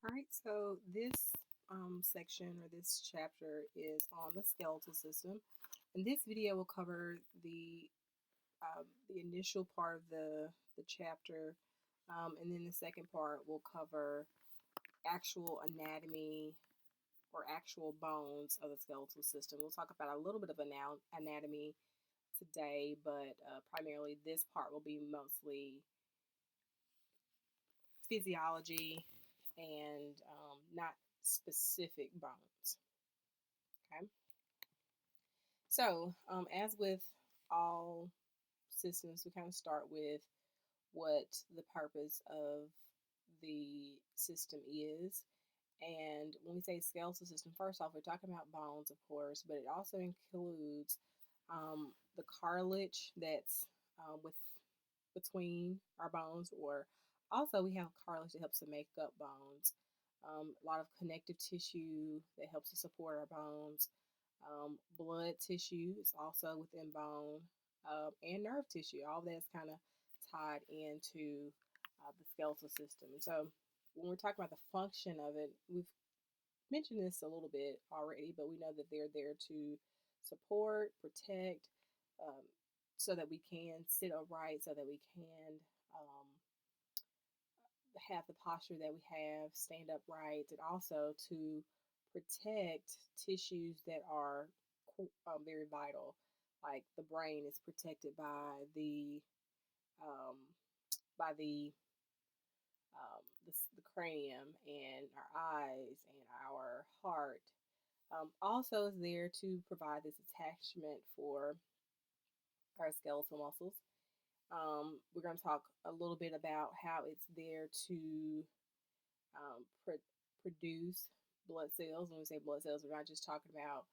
All right, so this section or this chapter is on the skeletal system, and this video will cover the initial part of the chapter, and then the second part will cover actual anatomy or actual bones of the skeletal system. We'll talk about a little bit of anatomy today, but primarily this part will be mostly physiology and not specific bones. Okay. So, as with all systems, we kind of start with what the purpose of the system is. And when we say skeletal system, first off, we're talking about bones, of course, but it also includes the cartilage that's with between our bones, or also we have cartilage that helps to make up bones. A lot of connective tissue that helps to support our bones. Blood tissue is also within bone, and nerve tissue. All that's kind of tied into the skeletal system. And so when we're talking about the function of it, we've mentioned this a little bit already, but we know that they're there to support, protect, um, so that we can sit upright, so that we can um, have the posture that we have, stand upright, and also to protect tissues that are very vital. Like the brain is protected um, by the cranium, and our eyes and our heart. Also, is there to provide this attachment for our skeletal muscles. We're going to talk a little bit about how it's there to produce blood cells. When we say blood cells, we're not just talking about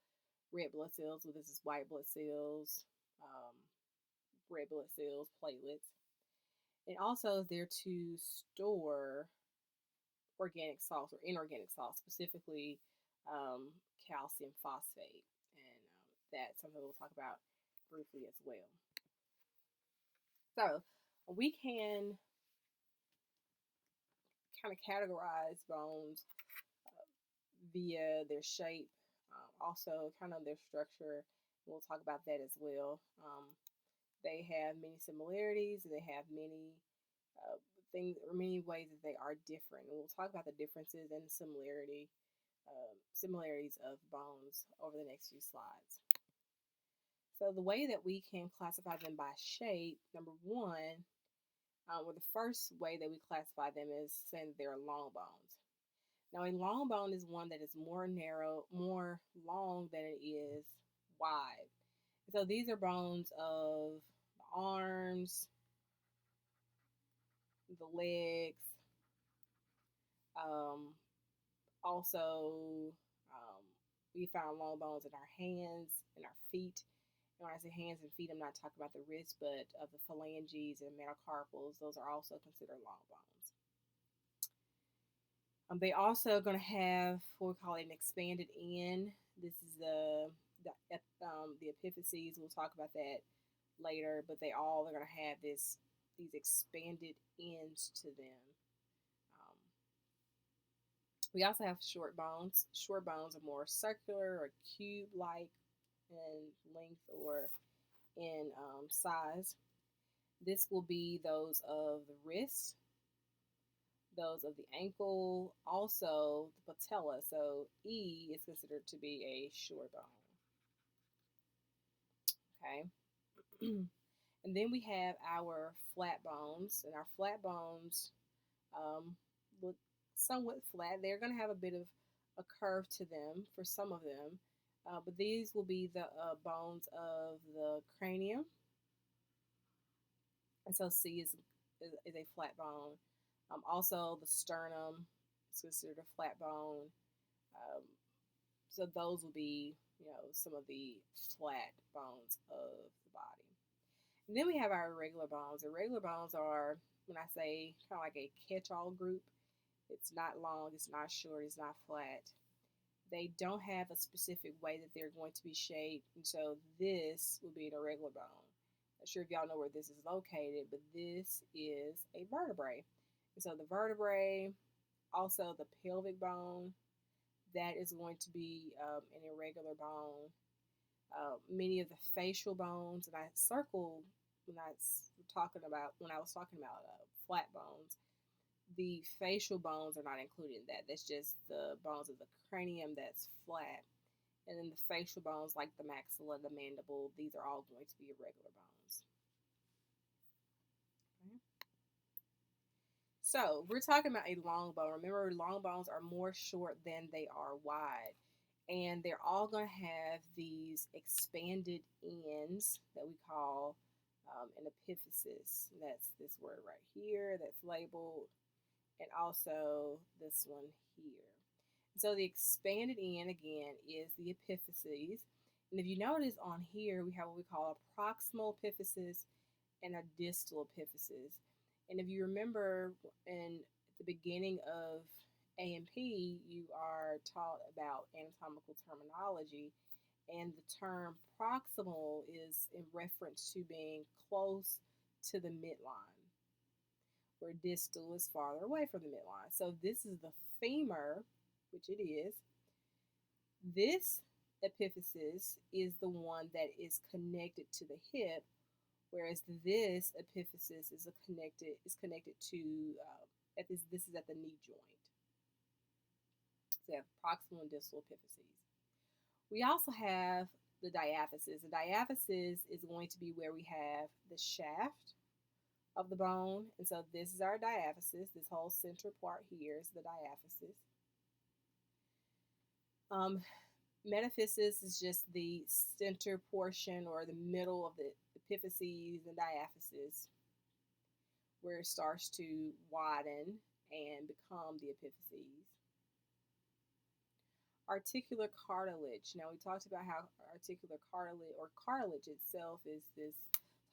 red blood cells. Well, this is white blood cells, um, red blood cells, platelets. It also is there to store organic salts or inorganic salts, specifically um, calcium phosphate. And that's something we'll talk about briefly as well. So we can kind of categorize bones via their shape, also kind of their structure. We'll talk about that as well. They have many similarities, and they have many things or many ways that they are different. And we'll talk about the differences and similarities of bones over the next few slides. So the way that we can classify them by shape, number one, well, the first way that we classify them is saying that they're long bones. Now, a long bone is one that is more narrow, more long than it is wide. So these are bones of the arms, the legs, um, also we found long bones in our hands and our feet. And when I say hands and feet, I'm not talking about the wrist, but of the phalanges and metacarpals. Those are also considered long bones. They also going to have what we call an expanded end. This is the epiphyses. We'll talk about that later, but they all are going to have these expanded ends to them. Um, we also have short bones. Short bones are more circular or cube-like in length or in size. This will be those of the wrist, those of the ankle, also the patella. So E is considered to be a short bone. Okay. And then we have our flat bones, and our flat bones look somewhat flat. They're going to have a bit of a curve to them for some of them, but these will be the bones of the cranium. And so C is a flat bone. Also, the sternum is considered a flat bone. Um, so those will be, some of the flat bones of the body. And then we have our irregular bones. Irregular bones are, when I say kind of like a catch-all group, it's not long, it's not short, it's not flat. They don't have a specific way that they're going to be shaped, and so this will be an irregular bone. Not sure if y'all know where this is located, but this is a vertebrae. And so the vertebrae Also, the pelvic bone, that is going to be an irregular bone. Many of the facial bones, and I circled when when I was talking about flat bones. The facial bones are not included in that. That's just the bones of the cranium that's flat. And then the facial bones, like the maxilla, the mandible, these are all going to be irregular bones. Okay. So we're talking about a long bone. Remember, long bones are more short than they are wide. And they're all going to have these expanded ends that we call an epiphysis. That's this word right here that's labeled, and also this one here. So the expanded end again is the epiphyses. And if you notice on here, we have what we call a proximal epiphysis and a distal epiphysis. And if you remember in the beginning of A&P, you are taught about anatomical terminology, and the term proximal is in reference to being close to the midline, where distal is farther away from the midline. So this is the femur, which it is. This epiphysis is the one that is connected to the hip, whereas this epiphysis is connected to this is at the knee joint. So we have proximal and distal epiphyses. We also have the diaphysis. The diaphysis is going to be where we have the shaft of the bone, and so this is our diaphysis. This whole center part here is the diaphysis. Metaphysis is just the center portion or the middle of the epiphyses and diaphysis, where it starts to widen and become the epiphyses. Articular cartilage. Now, we talked about how articular cartilage or cartilage itself is this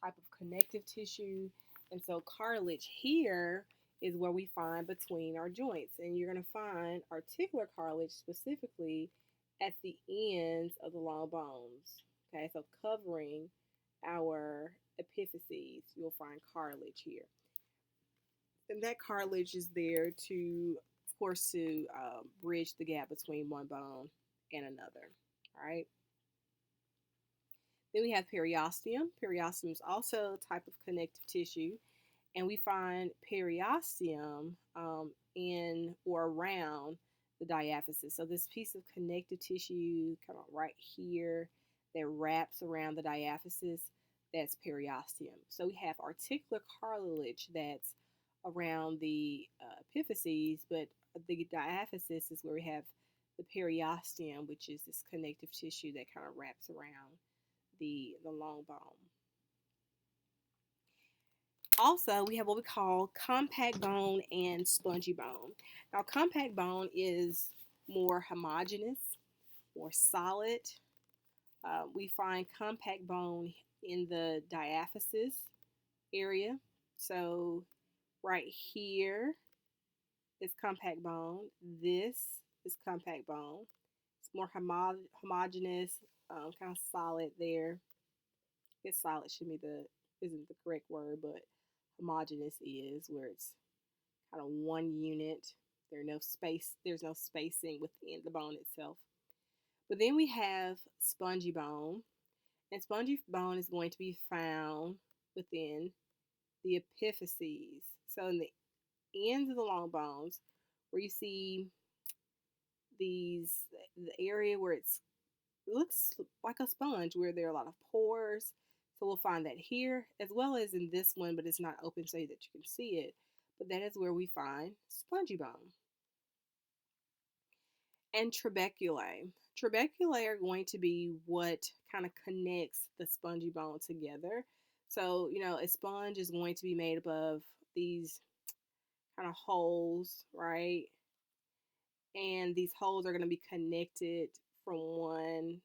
type of connective tissue. And so, cartilage here is where we find between our joints. And you're going to find articular cartilage specifically at the ends of the long bones. Okay, so covering our epiphyses, you'll find cartilage here. And that cartilage is there to, of course, to bridge the gap between one bone and another. All right. Then we have periosteum. Periosteum is also a type of connective tissue, and we find periosteum in or around the diaphysis. So this piece of connective tissue, kind of right here, that wraps around the diaphysis, that's periosteum. So we have articular cartilage that's around the epiphyses, but the diaphysis is where we have the periosteum, which is this connective tissue that kind of wraps around the long bone. Also, we have what we call compact bone and spongy bone. Now, compact bone is more homogeneous, more solid. We find compact bone in the diaphysis area. So, right here is compact bone. This is compact bone. It's more homogeneous, kind of solid there. I guess solid isn't the correct word, but homogeneous is where it's kind of one unit. There's no spacing within the bone itself. But then we have spongy bone, and spongy bone is going to be found within the epiphyses. So in the ends of the long bones, where you see the area where it looks like a sponge, where there are a lot of pores. So we'll find that here as well as in this one, but it's not open so that you can see it. But that is where we find spongy bone. And trabeculae. Trabeculae are going to be what kind of connects the spongy bone together. So, a sponge is going to be made up of these kind of holes, right? And these holes are going to be connected from one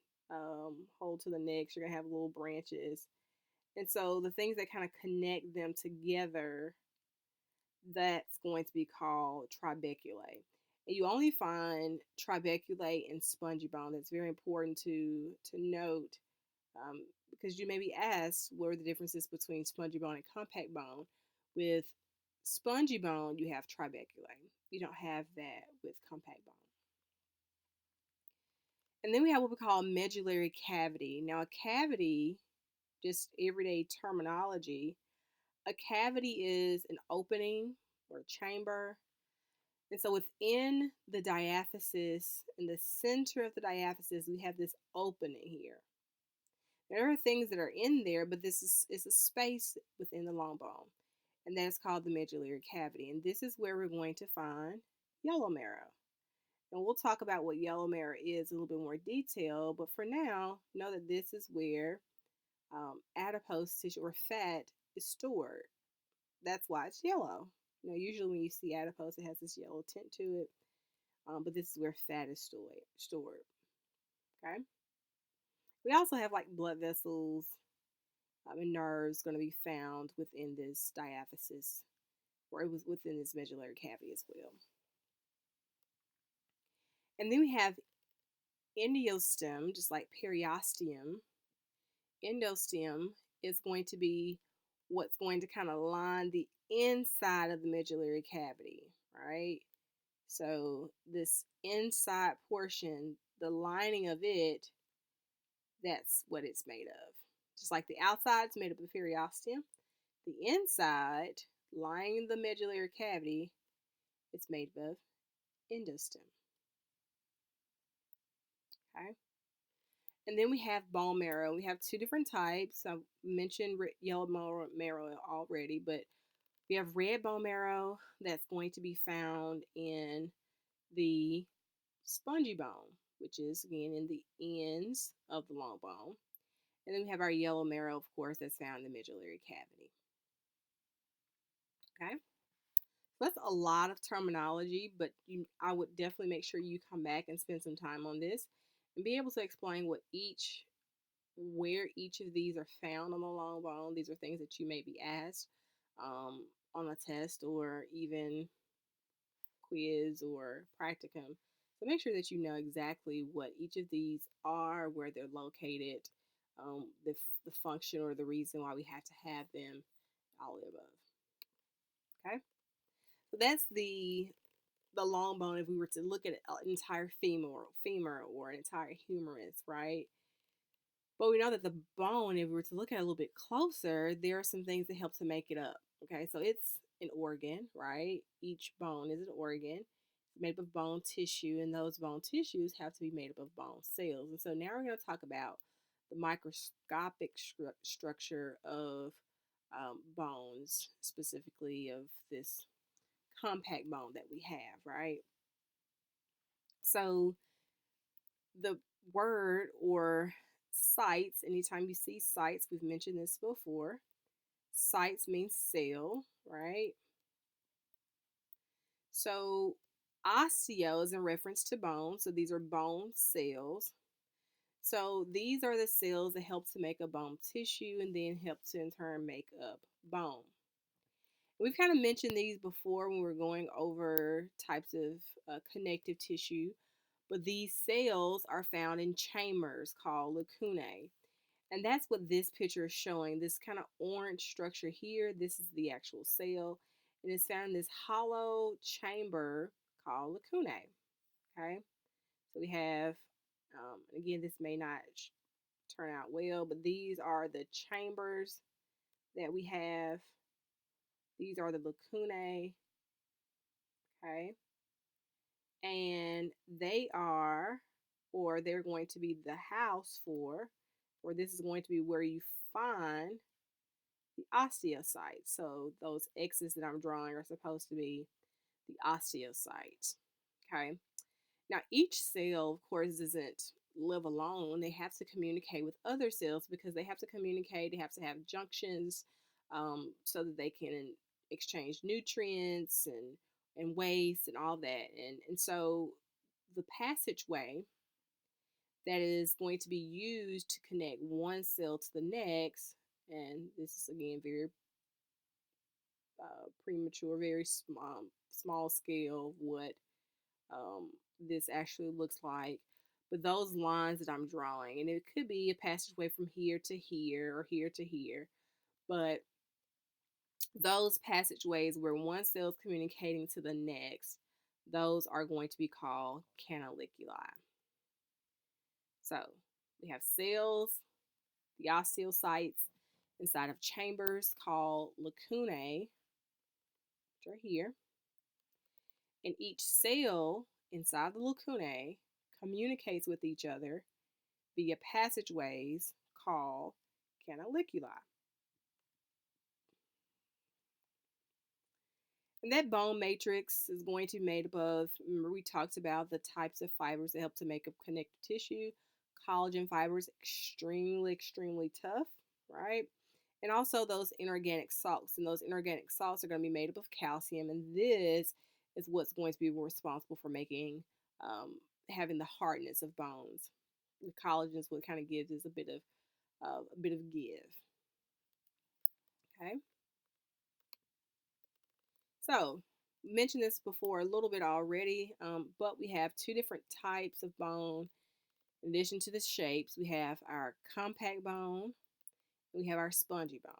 hole to the next. You're going to have little branches. And so the things that kind of connect them together, that's going to be called trabeculae. And you only find trabeculae in spongy bone. That's very important to note, because you may be asked what are the differences between spongy bone and compact bone. With spongy bone, you have trabeculae. You don't have that with compact bone. And then we have what we call medullary cavity. Now, a cavity, just everyday terminology, a cavity is an opening or chamber. And so within the diaphysis, in the center of the diaphysis, we have this opening here. There are things that are in there, but this is a space within the long bone, and that's called the medullary cavity. And this is where we're going to find yellow marrow. And we'll talk about what yellow marrow is a little bit more detail, but for now, know that this is where adipose tissue or fat is stored. That's why it's yellow. Usually when you see adipose, it has this yellow tint to it, but this is where fat is stored. Okay. We also have like blood vessels and nerves going to be found within this diaphysis, or it was within this medullary cavity as well. And then we have endosteum, just like periosteum. Endosteum is going to be what's going to kind of line the inside of the medullary cavity, right? So this inside portion, the lining of it, that's what it's made of. Just like the outside is made up of periosteum, the inside, lining the medullary cavity, it's made of endosteum. Okay. And then we have bone marrow. We have two different types. I mentioned yellow marrow already, but we have red bone marrow that's going to be found in the spongy bone, which is again in the ends of the long bone. And then we have our yellow marrow, of course, that's found in the medullary cavity. Okay. So that's a lot of terminology, but I would definitely make sure you come back and spend some time on this and be able to explain where each of these are found on the long bone. These are things that you may be asked on a test or even quiz or practicum. So make sure that you know exactly what each of these are, where they're located, the function or the reason why we have to have them, all of the above. Okay, so that's the long bone. If we were to look at an entire femur or an entire humerus, right? But we know that the bone, if we were to look at it a little bit closer, there are some things that help to make it up. Okay, so it's an organ, right? Each bone is an organ. It's made up of bone tissue, and those bone tissues have to be made up of bone cells. And so now we're going to talk about the microscopic structure of bones, specifically of this compact bone that we have, right? So the word or sites, anytime you see sites, we've mentioned this before. Sites means cell, right? So osteo is in reference to bone. So these are bone cells. So these are the cells that help to make a bone tissue and then help to in turn make up bone. We've kind of mentioned these before when we were going over types of connective tissue, but these cells are found in chambers called lacunae. And that's what this picture is showing. This kind of orange structure here, this is the actual cell. And it's found in this hollow chamber called lacunae. Okay, so we have, again, this may not turn out well, but these are the chambers that we have. These are the lacunae. Okay, and they are, or they're going to be the house for, or this is going to be where you find the osteocytes. So those X's that I'm drawing are supposed to be the osteocytes. Okay. Now each cell, of course, doesn't live alone. They have to communicate with other cells because they have to communicate. They have to have junctions so that they can exchange nutrients and waste and all that. And so the passageway that is going to be used to connect one cell to the next, and this is again very premature, very small scale what this actually looks like. But those lines that I'm drawing, and it could be a passageway from here to here or here to here, but those passageways where one cell is communicating to the next, those are going to be called canaliculi. So we have cells, the osteocytes, inside of chambers called lacunae, which are here. And each cell inside the lacunae communicates with each other via passageways called canaliculi. And that bone matrix is going to be made up of, remember we talked about the types of fibers that help to make up connective tissue. Collagen fibers, extremely, extremely tough, right? And also those inorganic salts. And those inorganic salts are going to be made up of calcium. And this is what's going to be responsible for making, having the hardness of bones. The collagen is what kind of gives us a bit of give. Okay. So, mentioned this before a little bit already, but we have two different types of bone. In addition to the shapes, we have our compact bone, and we have our spongy bone.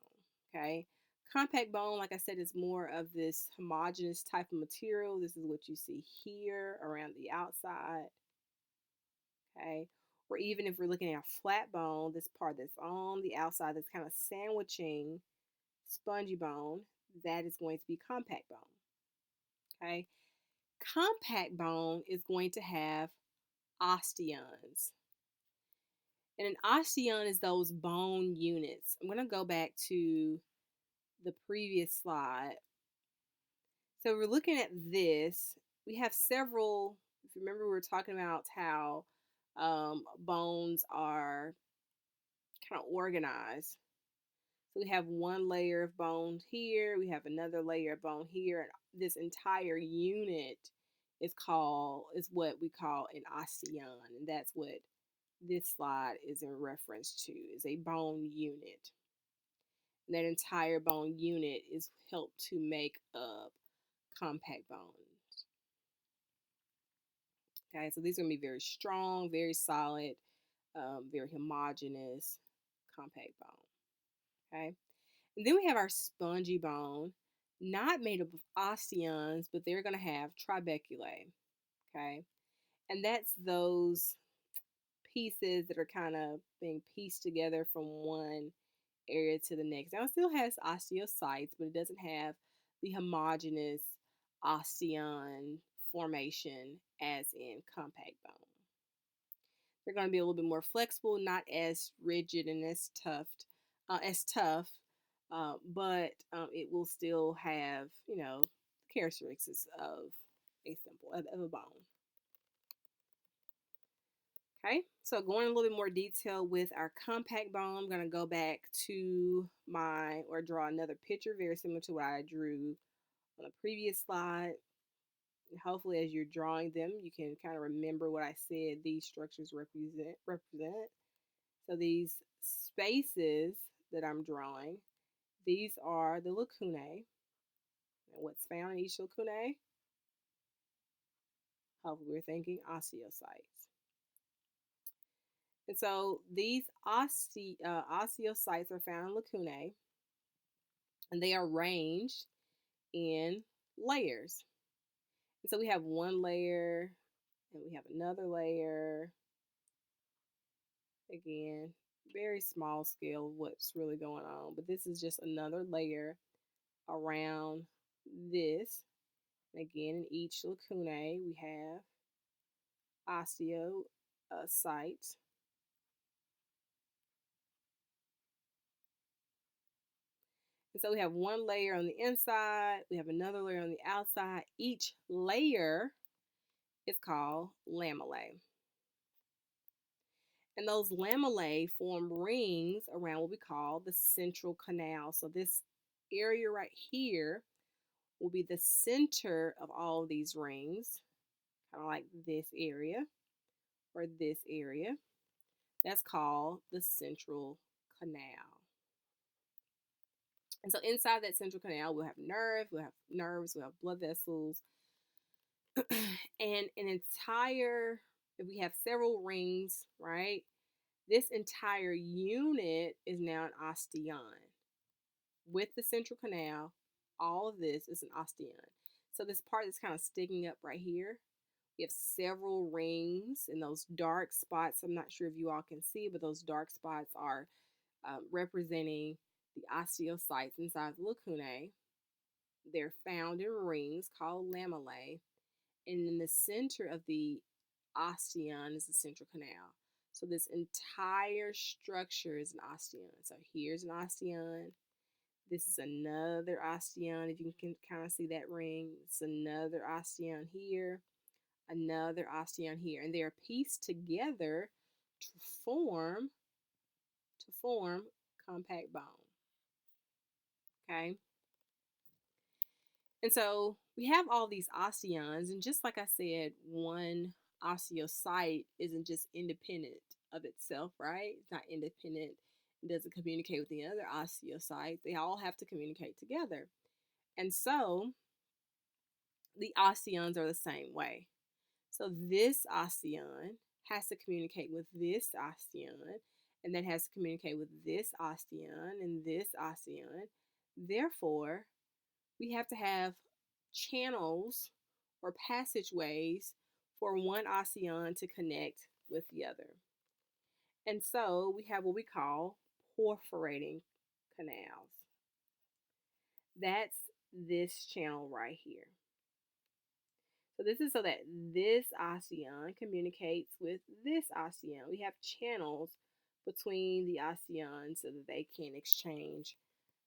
Okay, compact bone, like I said, is more of this homogeneous type of material. This is what you see here around the outside. Okay, or even if we're looking at a flat bone, this part that's on the outside that's kind of sandwiching spongy bone, that is going to be compact bone. Okay, compact bone is going to have osteons. And an osteon is those bone units. I'm going to go back to the previous slide. So we're looking at this. We have several, if you remember, we were talking about how bones are kind of organized. So we have one layer of bone here, we have another layer of bone here, and this entire unit is what we call an osteon, and that's what this slide is in reference to, is a bone unit. And that entire bone unit is helped to make up compact bones. Okay, so these are going to be very strong, very solid, very homogeneous compact bone. Okay, and then we have our spongy bone, not made up of osteons, but they're going to have trabeculae. Okay, and that's those pieces that are kind of being pieced together from one area to the next. Now it still has osteocytes, but it doesn't have the homogeneous osteon formation as in compact bone. They're going to be a little bit more flexible, not as rigid and as tough, but it will still have, characteristics of a bone. Okay, so going a little bit more detail with our compact bone, I'm going to go back to draw another picture very similar to what I drew on the previous slide. And hopefully as you're drawing them, you can kind of remember what I said these structures represent. So these spaces that I'm drawing, these are the lacunae. And what's found in each lacunae? Hopefully we're thinking osteocytes. And so these osteocytes are found in lacunae, and they are arranged in layers. And so we have one layer, and we have another layer. Again, very small scale of what's really going on, but this is just another layer around this. And again, in each lacunae, we have osteocytes. And so we have one layer on the inside, we have another layer on the outside. Each layer is called lamellae. And those lamellae form rings around what we call the central canal. So this area right here will be the center of all of these rings, kind of like this area or this area. That's called the central canal. And so inside that central canal, we'll have nerves, we'll have blood vessels, and if we have several rings, right, this entire unit is now an osteon. with the central canal, all of this is an osteon. So this part that's kind of sticking up right here, we have several rings and those dark spots. I'm not sure if you all can see, but those dark spots are representing the osteocytes inside the lacunae. They're found in rings called lamellae. And in the center of the osteon is the central canal. So this entire structure is an osteon. So here's an osteon. This is another osteon. If you can kind of see that ring, it's another osteon here, another osteon here, and they're pieced together to form compact bone. Okay. And so we have all these osteons, and just like I said, one osteocyte isn't just independent of itself, right? It's not independent. It doesn't communicate with the other osteocytes. They all have to communicate together. And so the osteons are the same way. So this osteon has to communicate with this osteon, and that has to communicate with this osteon and this osteon. Therefore, we have to have channels or passageways for one osteon to connect with the other. And so we have what we call perforating canals. That's this channel right here. So this is so that this osteon communicates with this osteon. We have channels between the osteons so that they can exchange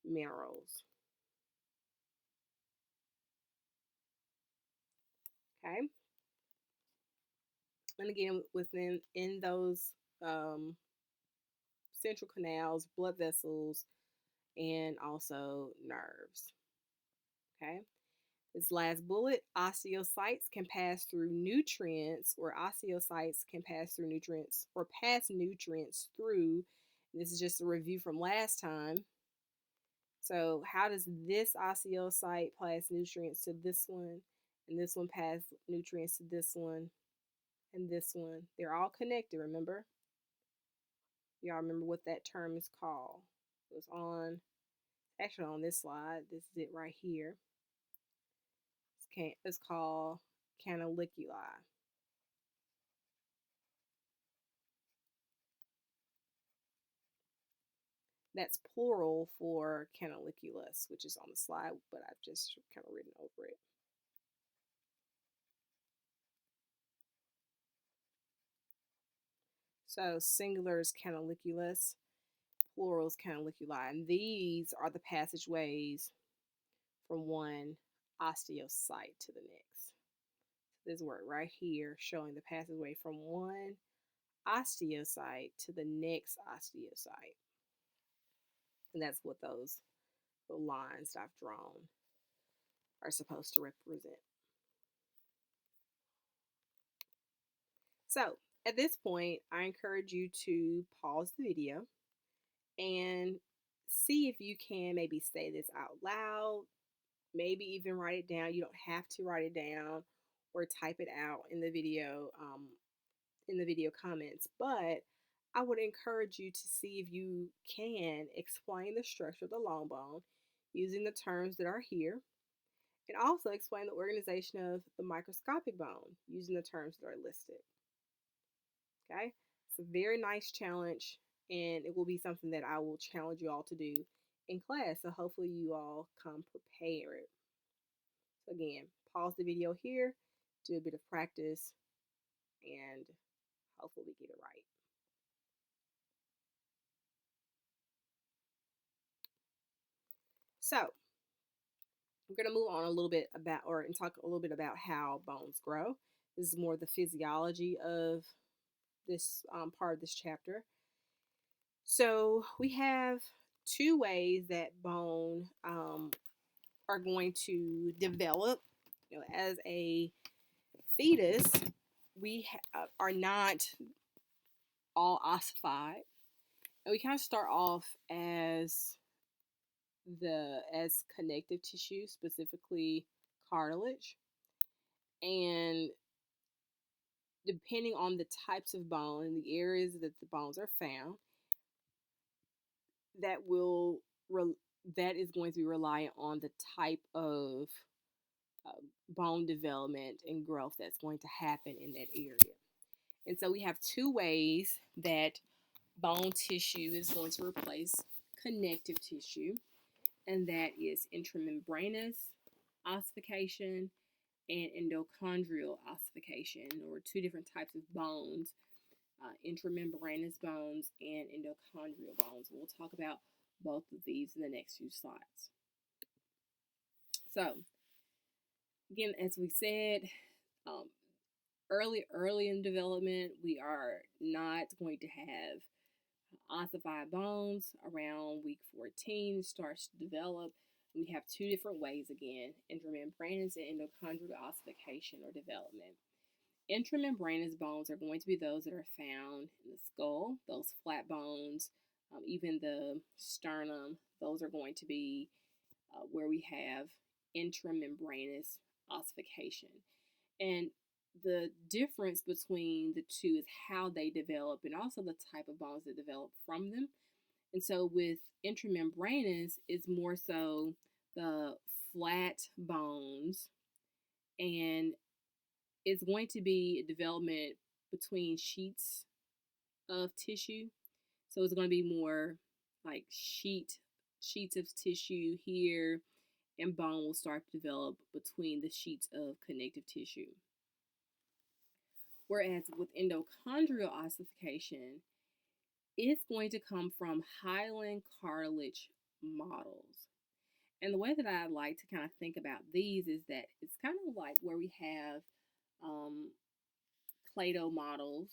minerals. Okay. And again, in those central canals, blood vessels, and also nerves. Okay. This last bullet, osteocytes can pass through nutrients, or osteocytes can pass through nutrients or pass nutrients through. This is just a review from last time. So how does this osteocyte pass nutrients to this one, and this one pass nutrients to this one, and this one? They're all connected, remember? Y'all remember what that term is called? It was on, actually on this slide. This is it right here. It's called canaliculi. That's plural for canaliculus, which is on the slide, but I've just kind of written over it. So singular is canaliculus, plural is canaliculi, and these are the passageways from one osteocyte to the next. This word right here showing the passageway from one osteocyte to the next osteocyte. And that's what those lines that I've drawn are supposed to represent. So at this point, I encourage you to pause the video and see if you can maybe say this out loud, maybe even write it down. You don't have to write it down or type it out in the video comments, but I would encourage you to see if you can explain the structure of the long bone using the terms that are here, and also explain the organization of the microscopic bone using the terms that are listed. Okay, it's a very nice challenge, and it will be something that I will challenge you all to do in class. So hopefully you all come prepared. So again, pause the video here, do a bit of practice, and hopefully we get it right. So we're going to move on a little bit about, and talk a little bit about how bones grow. This is more the physiology of this part of this chapter. So we have two ways that bone are going to develop. You know, as a fetus, we are not all ossified, and we kind of start off as connective tissue, specifically cartilage, and depending on the types of bone and the areas that the bones are found, that will that is going to be reliant on the type of uh, bone development and growth that's going to happen in that area. And so we have two ways that bone tissue is going to replace connective tissue, and that is intramembranous ossification and endochondral ossification, or two different types of bones, intramembranous bones and endochondral bones. We'll talk about both of these in the next few slides. So, again, as we said, um, early in development, we are not going to have ossified bones. Around week 14, it starts to develop. We have two different ways again: intramembranous and endochondral ossification or development. Intramembranous bones are going to be those that are found in the skull, those flat bones, even the sternum. Those are going to be where we have intramembranous ossification. And the difference between the two is how they develop and also the type of bones that develop from them. And so with intramembranous, it's more so the flat bones, and it's going to be a development between sheets of tissue. So it's going to be more like sheets of tissue here, and bone will start to develop between the sheets of connective tissue. Whereas with endochondral ossification, it's going to come from hyaline cartilage models. And the way that I like to kind of think about these is that it's kind of like where we have um, Plato models,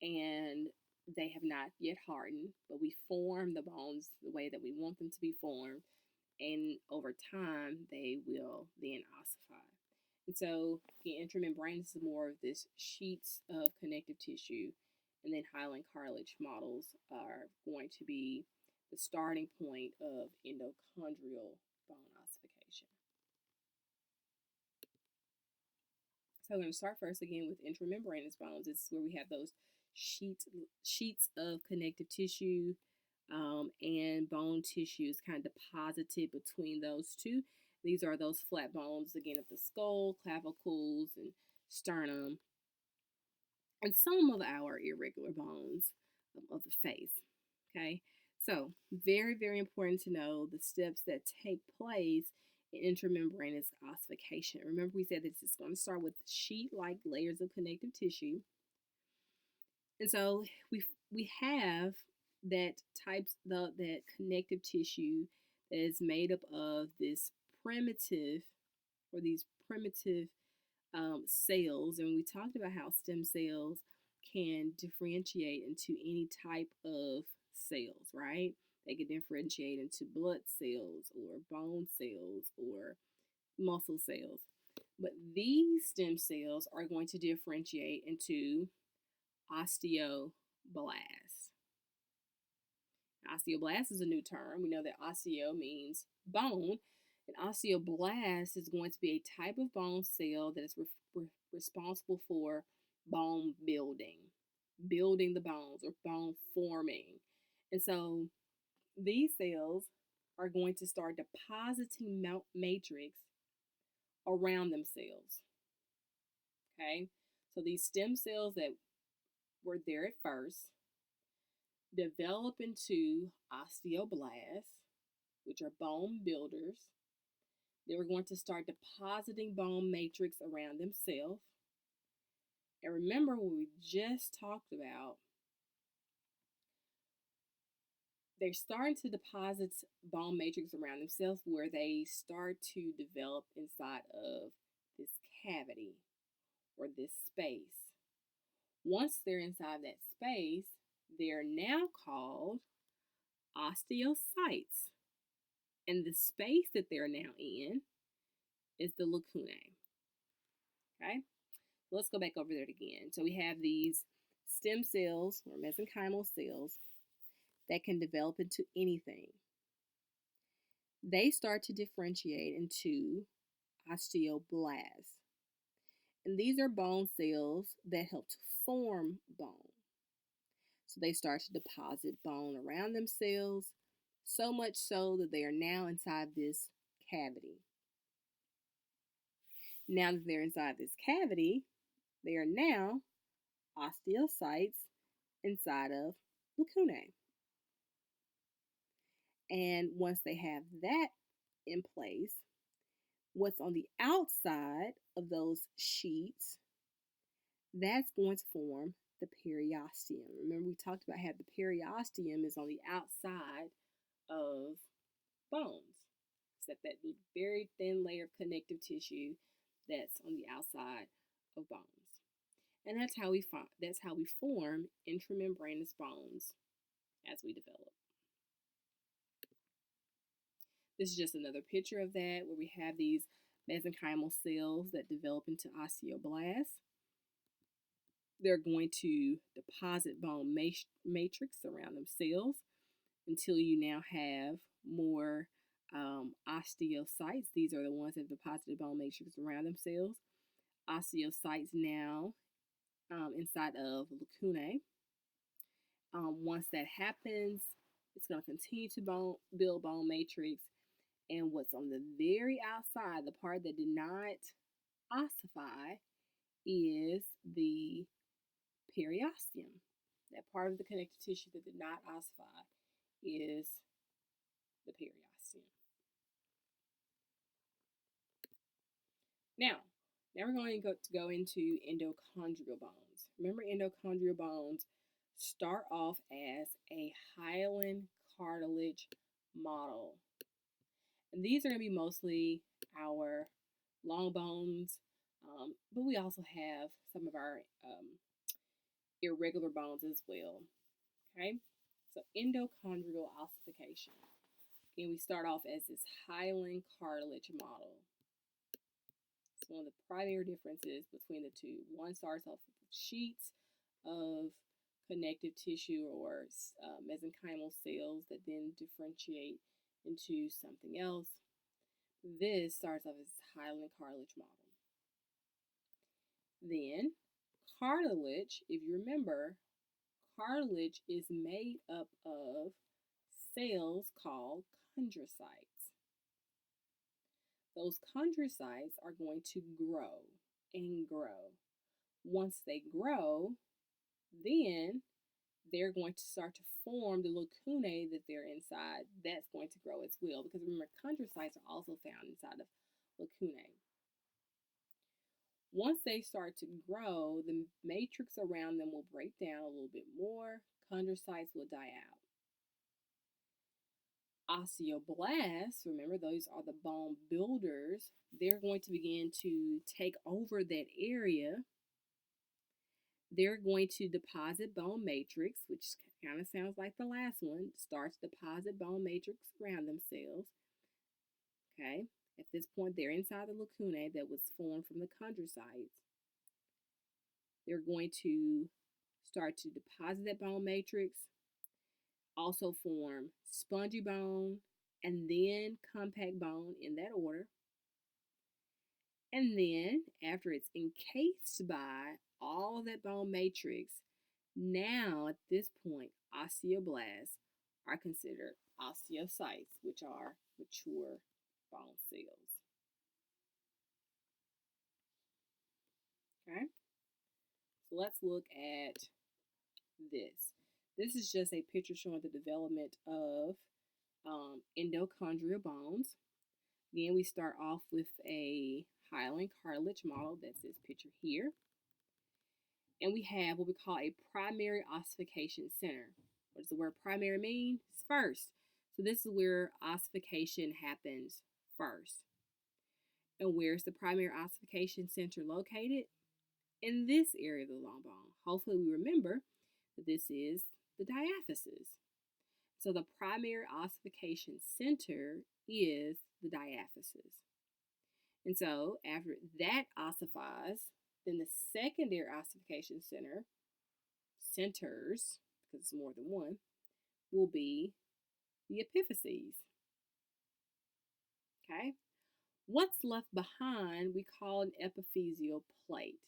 and they have not yet hardened, but we form the bones the way that we want them to be formed, and over time they will then ossify. And so, again, intramembranous is more of this sheets of connective tissue, and then hyaline cartilage models are going to be the starting point of endochondral bone ossification. So I'm going to start first again with intramembranous bones. This is where we have those sheets of connective tissue, and bone tissue is kind of deposited between those two. These are those flat bones, again, of the skull, clavicles, and sternum, and some of our irregular bones of the face. Okay, so very, very important to know the steps that take place in intramembranous ossification. Remember, we said this is going to start with sheet-like layers of connective tissue. And so we have that that connective tissue that is made up of this primitive or these primitive cells. And we talked about how stem cells can differentiate into any type of cells, right? They can differentiate into blood cells or bone cells or muscle cells. But these stem cells are going to differentiate into osteoblasts. Osteoblast is a new term. We know that osteo means bone, and osteoblast is going to be a type of bone cell that is responsible for bone building the bones or bone forming. And so these cells are going to start depositing matrix around themselves. Okay, so these stem cells that were there at first develop into osteoblasts, which are bone builders. They were going to start depositing bone matrix around themselves. And remember what we just talked about. They're starting to deposit bone matrix around themselves where they start to develop inside of this cavity or this space. Once they're inside that space, they're now called osteocytes. And the space that they're now in is the lacunae. Okay? Let's go back over there again. So we have these stem cells or mesenchymal cells that can develop into anything. They start to differentiate into osteoblasts. And these are bone cells that help to form bone. So they start to deposit bone around themselves, So much so that they are now inside this cavity. Now that they're inside this cavity, they are now osteocytes inside of lacunae. And once they have that in place, what's on the outside of those sheets, that's going to form the periosteum. Remember, we talked about how the periosteum is on the outside of bones. It's that very thin layer of connective tissue that's on the outside of bones. And that's how we form intramembranous bones as we develop. This is just another picture of that, where we have these mesenchymal cells that develop into osteoblasts. They're going to deposit bone matrix around themselves until you now have more osteocytes. These are the ones that deposited bone matrix around themselves. Osteocytes now inside of lacunae. Once that happens, it's going to continue to build bone matrix. And what's on the very outside, the part that did not ossify, is the periosteum. That part of the connective tissue that did not ossify is the periosteum. Now we're going to go into endochondral bones. Remember, endochondral bones start off as a hyaline cartilage model. And these are going to be mostly our long bones, but we also have some of our irregular bones as well. Okay, so endochondral ossification. Again, we start off as this hyaline cartilage model. It's one of the primary differences between the two. One starts off with sheets of connective tissue or mesenchymal cells that then differentiate into something else. This starts off as hyaline cartilage model. Then cartilage, if you remember, cartilage is made up of cells called chondrocytes. Those chondrocytes are going to grow and grow. Once they grow, then they're going to start to form the lacunae that they're inside. That's going to grow as well, because remember, chondrocytes are also found inside of lacunae. Once they start to grow, the matrix around them will break down a little bit more. Chondrocytes will die out. Osteoblasts, remember, those are the bone builders. They're going to begin to take over that area. They're going to deposit bone matrix, which kind of sounds like the last one. Starts to deposit bone matrix around themselves. Okay, at this point, they're inside the lacunae that was formed from the chondrocytes. They're going to start to deposit that bone matrix, also form spongy bone, and then compact bone in that order. And then, after it's encased by all of that bone matrix, now at this point, osteoblasts are considered osteocytes, which are mature bone cells. Okay, so let's look at this. This is just a picture showing the development of endochondral bones. Again, we start off with a hyaline cartilage model. That's this picture here. And we have what we call a primary ossification center. What does the word primary mean? It's first. So this is where ossification happens first. And where's the primary ossification center located? In this area of the long bone. Hopefully we remember that this is the diaphysis. So the primary ossification center is the diaphysis. And so after that ossifies, then the secondary ossification centers, because it's more than one, will be the epiphyses. Okay? What's left behind we call an epiphyseal plate.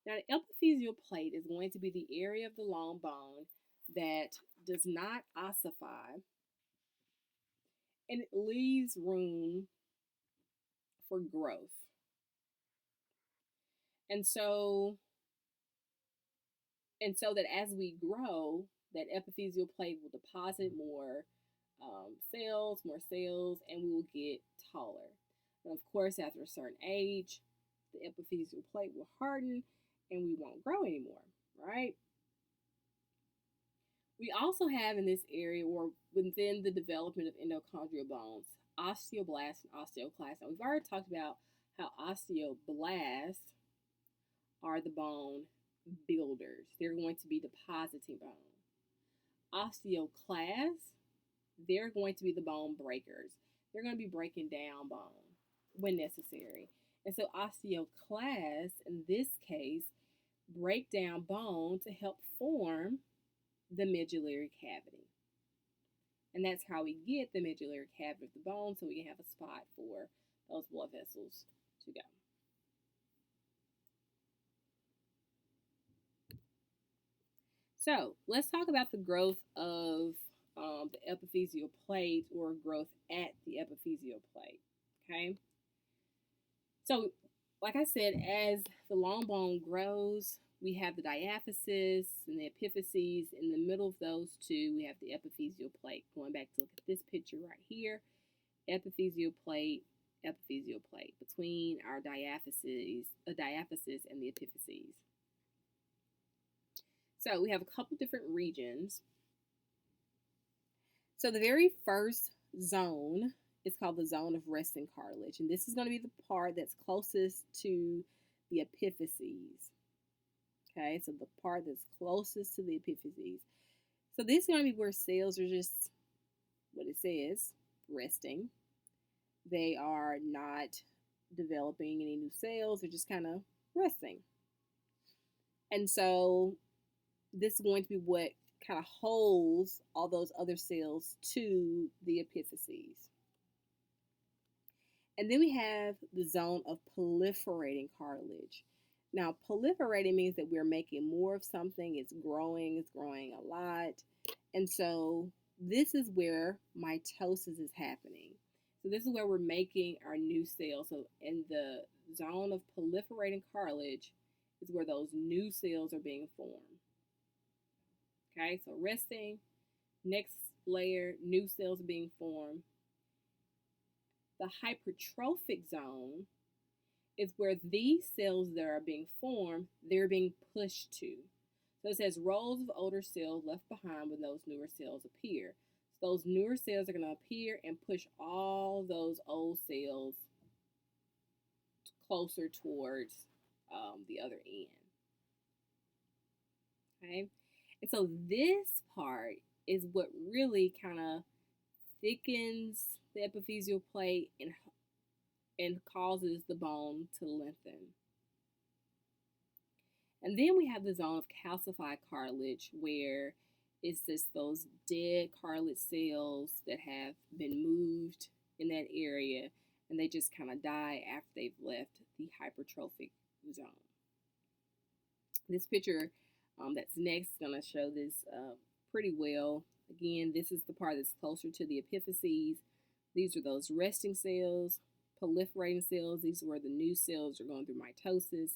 Now, the epiphyseal plate is going to be the area of the long bone that does not ossify and it leaves room for growth. And so that as we grow, that epiphyseal plate will deposit more more cells, and we will get taller. And of course, after a certain age, the epiphyseal plate will harden and we won't grow anymore, right? We also have in this area, or within the development of endochondral bones, osteoblasts and osteoclasts. Now, we've already talked about how osteoblasts are the bone builders. They're going to be depositing bone. Osteoclasts, they're going to be the bone breakers. They're going to be breaking down bone when necessary. And so osteoclasts, in this case, break down bone to help form the medullary cavity. And that's how we get the medullary cavity of the bone, so we can have a spot for those blood vessels to go. So let's talk about the growth of the epiphyseal plate, or growth at the epiphyseal plate. Okay. So, like I said, as the long bone grows, we have the diaphysis and the epiphyses. In the middle of those two, we have the epiphyseal plate. Going back to look at this picture right here, epiphyseal plate, epiphyseal plate, between our diaphyses and the epiphyses. So we have a couple different regions. So the very first zone is called the zone of resting cartilage, and this is going to be the part that's closest to the epiphyses. Okay, so the part that's closest to the epiphyses. So this is going to be where cells are just, what it says, resting. They are not developing any new cells, they're just kind of resting. And so this is going to be what kind of holds all those other cells to the epiphyses. And then we have the zone of proliferating cartilage. Now, proliferating means that we're making more of something, it's growing a lot. And so this is where mitosis is happening. So this is where we're making our new cells. So in the zone of proliferating cartilage is where those new cells are being formed. Okay, so resting, next layer, new cells being formed. The hypertrophic zone is where these cells that are being formed, they're being pushed to. So it says rows of older cells left behind when those newer cells appear. So those newer cells are going to appear and push all those old cells closer towards the other end. Okay, and so this part is what really kind of thickens the epiphyseal plate and causes the bone to lengthen. And then we have the zone of calcified cartilage, where it's just those dead cartilage cells that have been moved in that area, and they just kind of die after they've left the hypertrophic zone. This picture that's next is going to show this pretty well. Again, this is the part that's closer to the epiphyses. These are those resting cells, proliferating cells. These are where the new cells are going through mitosis.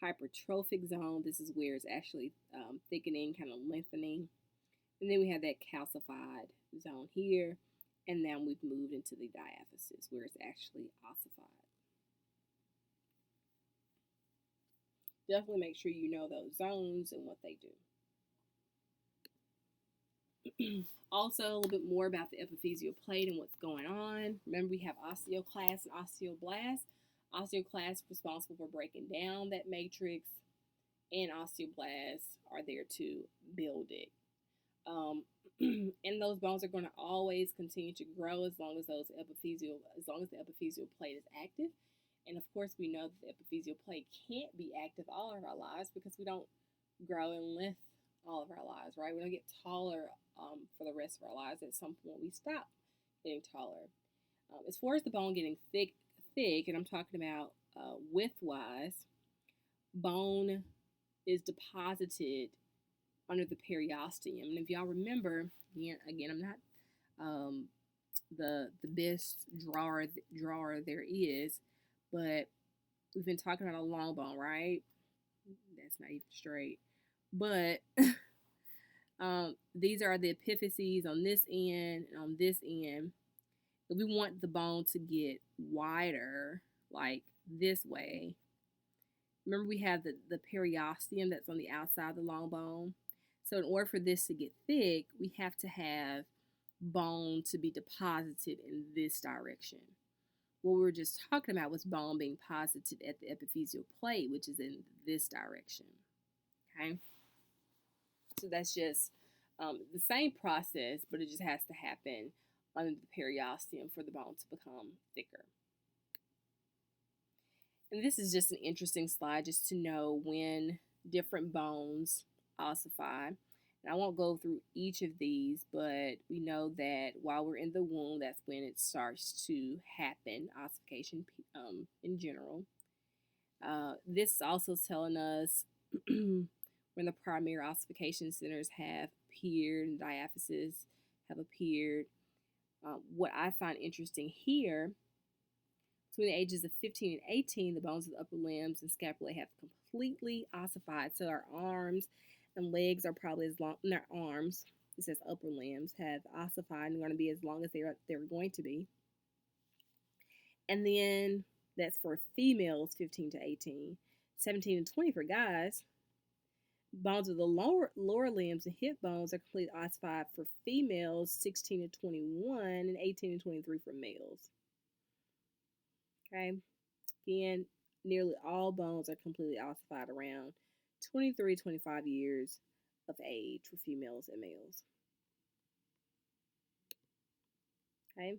Hypertrophic zone, this is where it's actually thickening, kind of lengthening. And then we have that calcified zone here. And now we've moved into the diaphysis, where it's actually ossified. Definitely make sure you know those zones and what they do. Also, a little bit more about the epiphyseal plate and what's going on. Remember, we have osteoclasts and osteoblasts. Osteoclasts are responsible for breaking down that matrix, and osteoblasts are there to build it. And those bones are going to always continue to grow as long as the epiphyseal plate is active. And of course, we know that the epiphyseal plate can't be active all of our lives because we don't grow in length all of our lives, right? We don't get taller for the rest of our lives. At some point, we stop getting taller. As far as the bone getting thick, and I'm talking about width-wise, bone is deposited under the periosteum. And if y'all remember, again, I'm not the best drawer there is. But we've been talking about a long bone, right? That's not even straight. But these are the epiphyses on this end and on this end. If we want the bone to get wider, like this way, remember we have the periosteum that's on the outside of the long bone. So in order for this to get thick, we have to have bone to be deposited in this direction. What we were just talking about was bone being posited at the epiphyseal plate, which is in this direction. Okay, so that's just the same process, but it just has to happen under the periosteum for the bone to become thicker. And this is just an interesting slide just to know when different bones ossify. And I won't go through each of these, but we know that while we're in the womb, that's when it starts to happen, ossification in general. This is also telling us when the primary ossification centers have appeared and diaphyses have appeared. What I find interesting here, between the ages of 15 and 18, the bones of the upper limbs and scapulae have completely ossified. So our arms and legs are probably as long, not arms, it says upper limbs, have ossified and are going to be as long as they're going to be. And then that's for females, 15 to 18. 17 and 20 for guys. Bones of the lower limbs and hip bones are completely ossified for females, 16 to 21, and 18 to 23 for males. Okay, again, nearly all bones are completely ossified around 23, 25 years of age for females and males. Okay,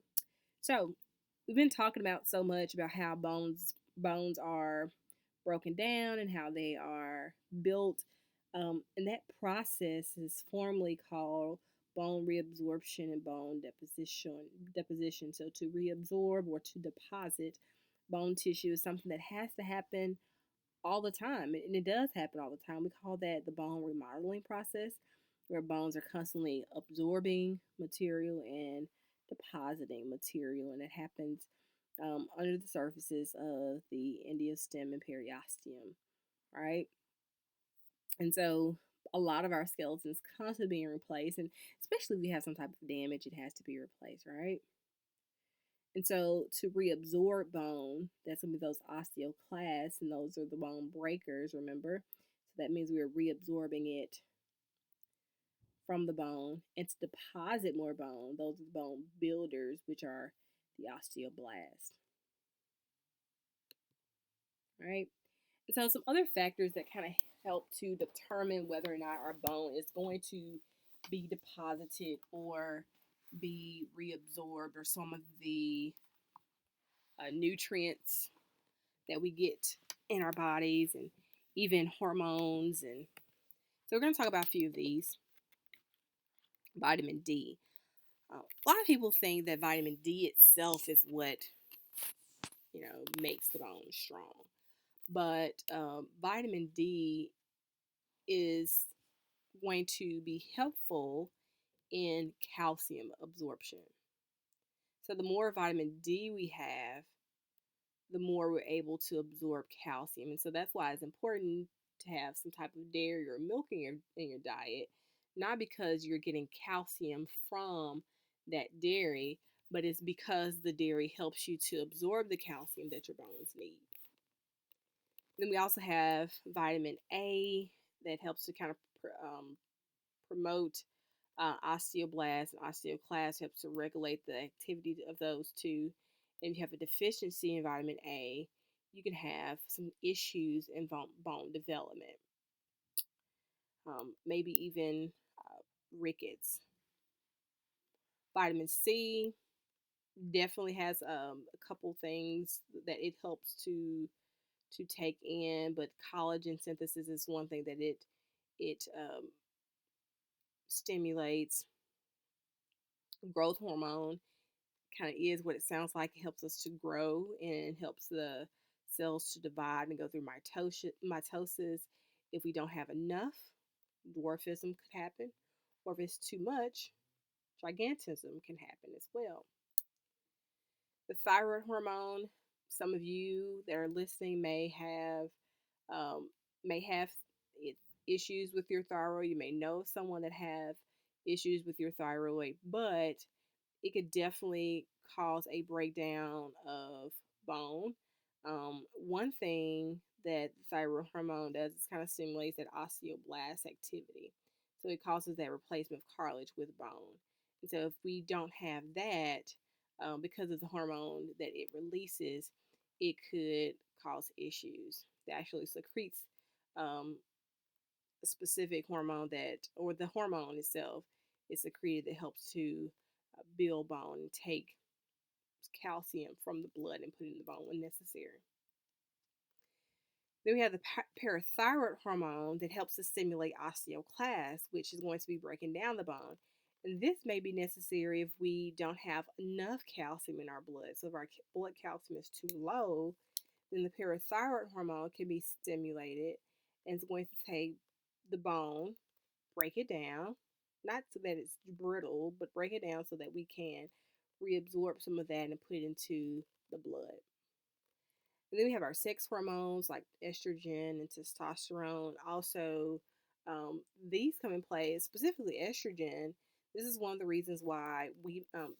so we've been talking about so much about how bones are broken down and how they are built. And that process is formally called bone reabsorption and bone deposition. So to reabsorb or to deposit bone tissue is something that has to happen all the time, and it does happen all the time. We call that the bone remodeling process, where bones are constantly absorbing material and depositing material, and it happens under the surfaces of the mediastinum and periosteum, right? And so a lot of our skeletons constantly being replaced, and especially if we have some type of damage, it has to be replaced, right? And so to reabsorb bone, that's going to be those osteoclasts, and those are the bone breakers, remember? So that means we're reabsorbing it from the bone. And to deposit more bone, those are the bone builders, which are the osteoblasts. Right? And so some other factors that kind of help to determine whether or not our bone is going to be deposited or be reabsorbed, or some of the nutrients that we get in our bodies, and even hormones. And so we're going to talk about a few of these. Vitamin D. A lot of people think that vitamin D itself is what makes the bone strong, but vitamin D is going to be helpful in calcium absorption. So the more vitamin D we have, the more we're able to absorb calcium. And so that's why it's important to have some type of dairy or milk in your diet, not because you're getting calcium from that dairy, but it's because the dairy helps you to absorb the calcium that your bones need. Then we also have vitamin A that helps to kind of promote osteoblasts and osteoclasts, helps to regulate the activity of those two. And if you have a deficiency in vitamin A, you can have some issues in bone development, maybe even rickets. Vitamin C definitely has a couple things that it helps to take in, but collagen synthesis is one thing that it stimulates. Growth hormone kind of is what it sounds like. It helps us to grow and helps the cells to divide and go through mitosis. If we don't have enough, dwarfism could happen, or if it's too much, gigantism can happen as well. The thyroid hormone, some of you that are listening um, may have it, issues with your thyroid. You may know someone that have issues with your thyroid, but it could definitely cause a breakdown of bone. One thing that thyroid hormone does is kind of stimulates that osteoblast activity. So it causes that replacement of cartilage with bone. And so if we don't have that, because of the hormone that it releases, it could cause issues. It actually secretes um, a specific hormone that, or the hormone itself, is secreted that helps to build bone and take calcium from the blood and put it in the bone when necessary. Then we have the parathyroid hormone that helps to stimulate osteoclast, which is going to be breaking down the bone. And this may be necessary if we don't have enough calcium in our blood. So if our blood calcium is too low, then the parathyroid hormone can be stimulated and it's going to take the bone, break it down, not so that it's brittle, but break it down so that we can reabsorb some of that and put it into the blood. And then we have our sex hormones like estrogen and testosterone. Also, these come in play, specifically estrogen. This is one of the reasons why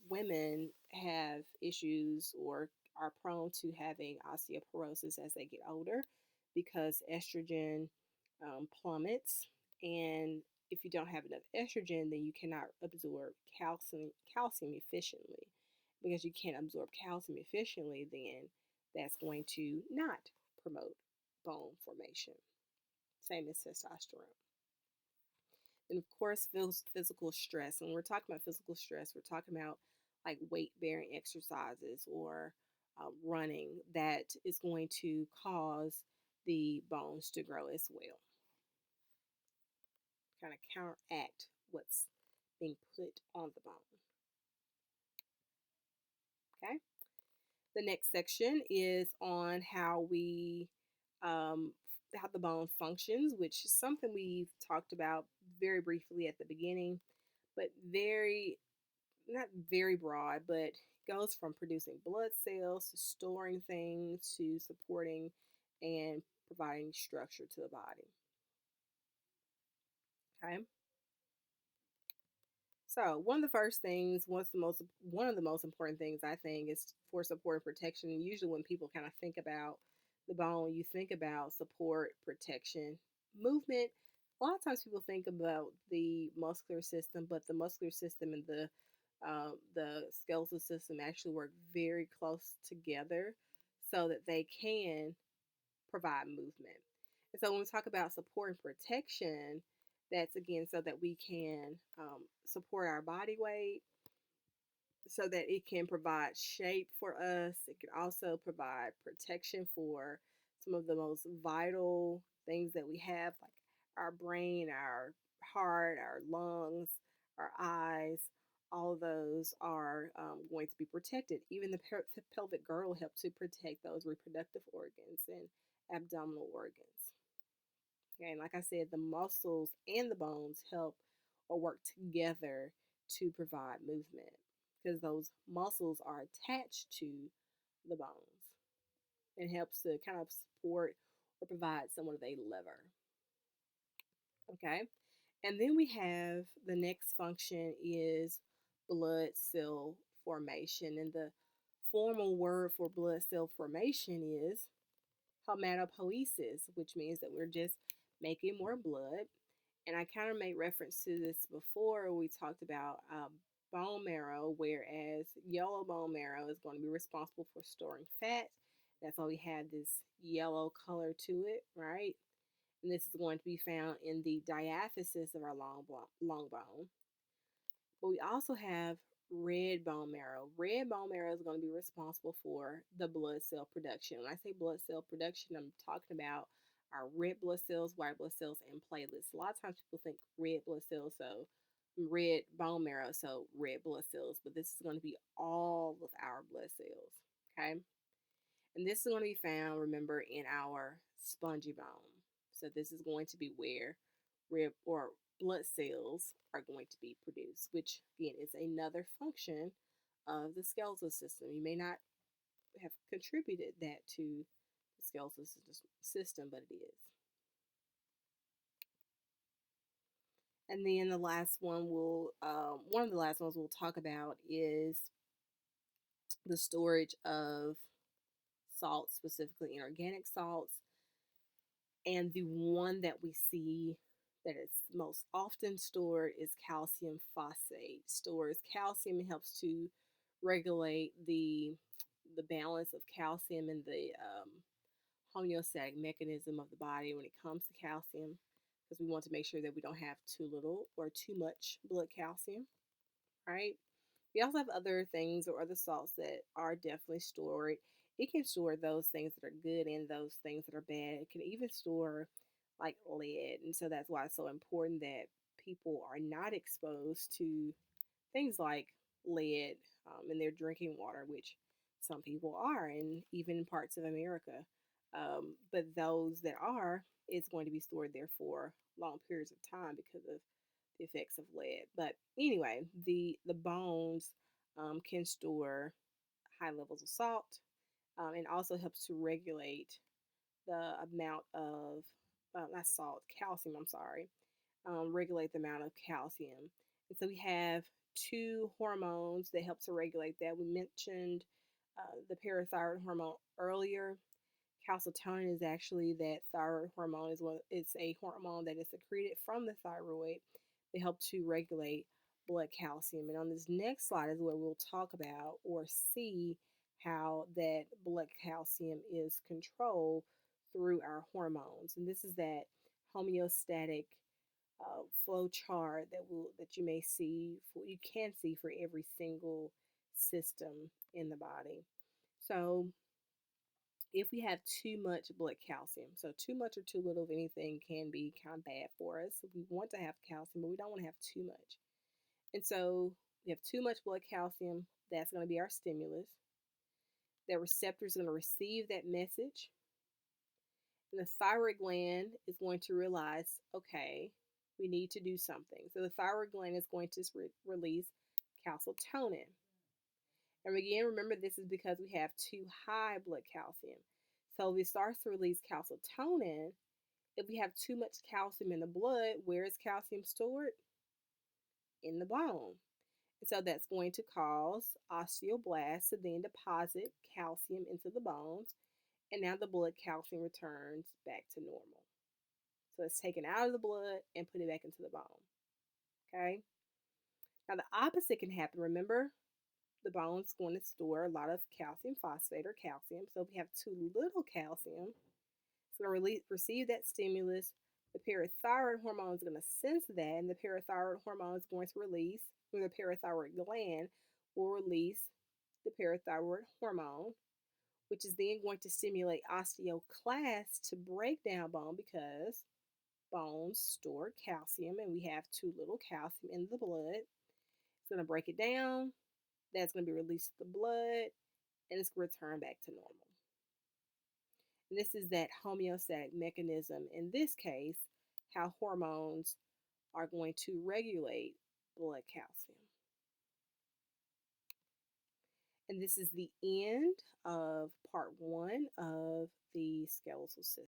women have issues or are prone to having osteoporosis as they get older because estrogen plummets. And if you don't have enough estrogen, then you cannot absorb calcium efficiently. Because you can't absorb calcium efficiently, then that's going to not promote bone formation. Same as testosterone. And of course, physical stress. And when we're talking about physical stress, we're talking about like weight bearing exercises or running that is going to cause the bones to grow as well. Kind of counteract what's being put on the bone. Okay. The next section is on um, how the bone functions, which is something we've talked about very briefly at the beginning, but very not very broad, but goes from producing blood cells to storing things to supporting and providing structure to the body. Okay. So one of the first things, one of the most important things I think is for support and protection. Usually, when people kind of think about the bone, you think about support, protection, movement. A lot of times, people think about the muscular system, but the muscular system and the skeletal system actually work very close together, so that they can provide movement. And so when we talk about support and protection, that's again so that we can support our body weight, so that it can provide shape for us. It can also provide protection for some of the most vital things that we have, like our brain, our heart, our lungs, our eyes. All of those are going to be protected. Even the pelvic girdle helps to protect those reproductive organs and abdominal organs. Okay, and like I said, the muscles and the bones help or work together to provide movement because those muscles are attached to the bones and helps to kind of support or provide somewhat of a lever. Okay, and then we have the next function is blood cell formation, and the formal word for blood cell formation is hematopoiesis, which means that we're just making more blood. And I kind of made reference to this before. We talked about bone marrow, whereas yellow bone marrow is going to be responsible for storing fat. That's why we have this yellow color to it, right? And this is going to be found in the diaphysis of our long bone. But we also have red bone marrow. Red bone marrow is going to be responsible for the blood cell production. When I say blood cell production, I'm talking about our red blood cells, white blood cells, and platelets. A lot of times people think red blood cells, so red bone marrow, so red blood cells, but this is going to be all of our blood cells, okay? And this is going to be found, remember, in our spongy bone. So this is going to be where red or blood cells are going to be produced, which again is another function of the skeletal system. You may not have contributed that to the skeletal system, but it is. And then the last one one of the last ones we'll talk about is the storage of salts, specifically inorganic salts. And the one that we see that is most often stored is calcium phosphate. Stores calcium and helps to regulate the balance of calcium and the homeostatic mechanism of the body when it comes to calcium, because we want to make sure that we don't have too little or too much blood calcium, right? We also have other things or other salts that are definitely stored. It can store those things that are good and those things that are bad. It can even store like lead. And so that's why it's so important that people are not exposed to things like lead in their drinking water, which some people are, and even in parts of America. But those that are, it's going to be stored there for long periods of time because of the effects of lead. But anyway, the bones can store high levels of salt, and also helps to regulate the amount of not salt, calcium. I'm sorry, regulate the amount of calcium. And so we have two hormones that help to regulate that. We mentioned the parathyroid hormone earlier. Calcitonin is actually that thyroid hormone. It's a hormone that is secreted from the thyroid to help to regulate blood calcium. And on this next slide is where we'll talk about or see how that blood calcium is controlled through our hormones. And this is that homeostatic flow chart that you can see for every single system in the body. So if we have too much blood calcium, so too much or too little of anything can be kind of bad for us. We want to have calcium, but we don't want to have too much. And so we have too much blood calcium, that's going to be our stimulus. That receptor is going to receive that message. And the thyroid gland is going to realize, okay, we need to do something. So the thyroid gland is going to release calcitonin. And again, remember this is because we have too high blood calcium. So if it starts to release calcitonin, if we have too much calcium in the blood, where is calcium stored? In the bone. And so that's going to cause osteoblasts to then deposit calcium into the bones. And now the blood calcium returns back to normal. So it's taken out of the blood and put it back into the bone. Okay? Now the opposite can happen. Remember, the bone's going to store a lot of calcium phosphate or calcium. So if we have too little calcium, it's going to receive that stimulus. The parathyroid hormone is going to sense that, and the parathyroid hormone is going to release, or the parathyroid gland will release the parathyroid hormone, which is then going to stimulate osteoclasts to break down bone because bones store calcium and we have too little calcium in the blood. It's going to break it down. That's going to be released to the blood and it's going to return back to normal. And this is that homeostatic mechanism. In this case, how hormones are going to regulate blood calcium. And this is the end of part 1 of the skeletal system.